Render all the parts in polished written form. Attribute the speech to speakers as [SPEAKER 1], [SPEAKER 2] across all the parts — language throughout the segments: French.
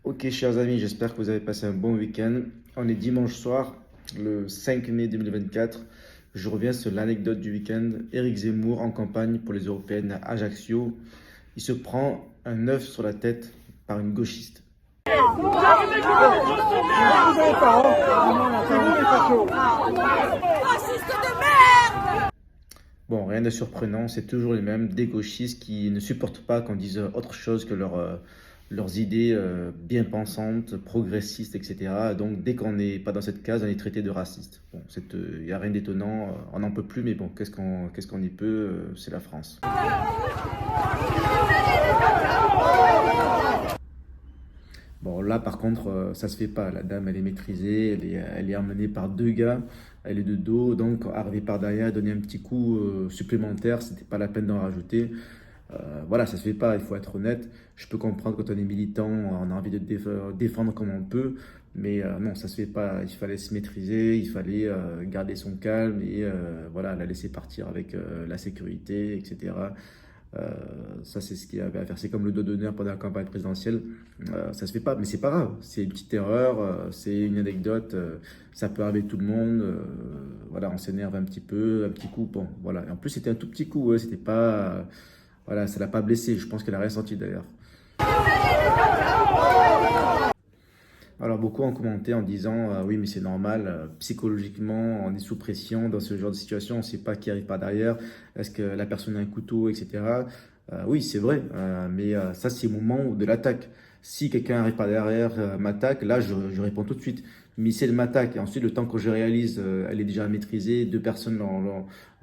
[SPEAKER 1] Ok, chers amis, j'espère que vous avez passé un bon week-end. On est dimanche soir, le 5 mai 2024. Je reviens sur l'anecdote du week-end. Éric Zemmour en campagne pour les européennes à Ajaccio. Il se prend un œuf sur la tête par une gauchiste. Bon, rien de surprenant, c'est toujours les mêmes, des gauchistes qui ne supportent pas qu'on dise autre chose que leurs idées bien pensantes, progressistes, etc. Donc, dès qu'on n'est pas dans cette case, on est traité de raciste. Bon, il n'y a rien d'étonnant, on n'en peut plus, mais bon, qu'est-ce qu'on y peut, c'est la France. Bon, là, par contre, ça se fait pas. La dame, elle est maîtrisée, elle est emmenée par deux gars, elle est de dos, donc arriver par derrière, donner un petit coup supplémentaire, c'était pas la peine d'en rajouter. Voilà, ça se fait pas, il faut être honnête. Je peux comprendre quand on est militant, on a envie de défendre comme on peut, mais non, ça se fait pas. Il fallait se maîtriser, il fallait garder son calme et voilà, la laisser partir avec la sécurité, etc. Euh, Ça, c'est ce qu'il y avait à faire. C'est comme le dos d'honneur pendant la campagne présidentielle. Ça se fait pas, mais c'est pas grave. C'est une petite erreur, c'est une anecdote. Ça peut arriver à tout le monde. Voilà, on s'énerve un petit peu, un petit coup. Bon, voilà. Et en plus, c'était un tout petit coup. C'était pas, voilà, ça l'a pas blessé. Je pense qu'elle a rien senti d'ailleurs. Alors beaucoup ont commenté en disant oui mais c'est normal, psychologiquement on est sous pression dans ce genre de situation, on ne sait pas qui arrive par derrière, est-ce que la personne a un couteau, etc. Oui c'est vrai, mais ça c'est au moment de l'attaque. Si quelqu'un arrive par derrière, m'attaque, là je réponds tout de suite. Mais si elle m'attaque et ensuite le temps que je réalise, elle est déjà maîtrisée, deux personnes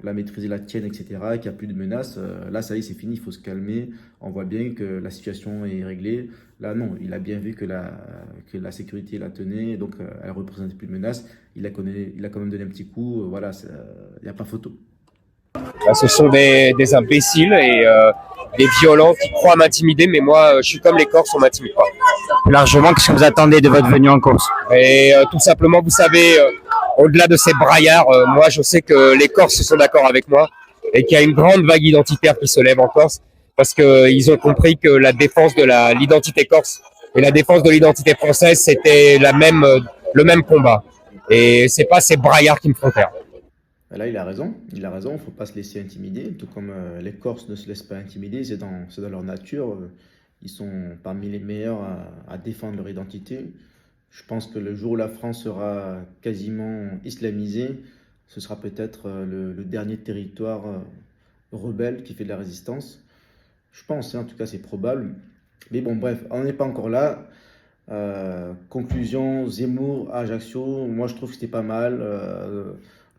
[SPEAKER 1] la maîtrisé, la tienne, etc., qu'il n'y a plus de menaces, là ça y est c'est fini, il faut se calmer, on voit bien que la situation est réglée. Là, non, il a bien vu que la sécurité la tenait, donc elle ne représentait plus de menace. Il a quand même donné un petit coup, voilà, il n'y a pas photo.
[SPEAKER 2] Ce sont des imbéciles et des violents qui croient m'intimider, mais moi, je suis comme les Corses, on m'intimide pas.
[SPEAKER 3] Largement, qu'est-ce que vous attendez de votre venue en Corse?
[SPEAKER 2] Et tout simplement, vous savez, au-delà de ces braillards, moi, je sais que les Corses sont d'accord avec moi et qu'il y a une grande vague identitaire qui se lève en Corse parce qu'ils ont compris que la défense de l'identité corse et la défense de l'identité française, c'était le même combat. Et c'est pas ces braillards qui me font taire.
[SPEAKER 1] Là, il a raison, il ne faut pas se laisser intimider, tout comme les Corses ne se laissent pas intimider, c'est dans leur nature, ils sont parmi les meilleurs à défendre leur identité. Je pense que le jour où la France sera quasiment islamisée, ce sera peut-être le dernier territoire rebelle qui fait de la résistance. Je pense, hein, en tout cas c'est probable. Mais bon, bref, on n'est pas encore là. Conclusion, Zemmour à Ajaccio, moi je trouve que c'était pas mal.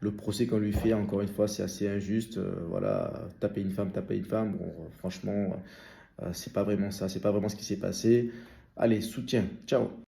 [SPEAKER 1] Le procès qu'on lui fait, encore une fois, c'est assez injuste. Voilà, taper une femme. Bon, franchement, c'est pas vraiment ça, c'est pas vraiment ce qui s'est passé. Allez, soutien, ciao.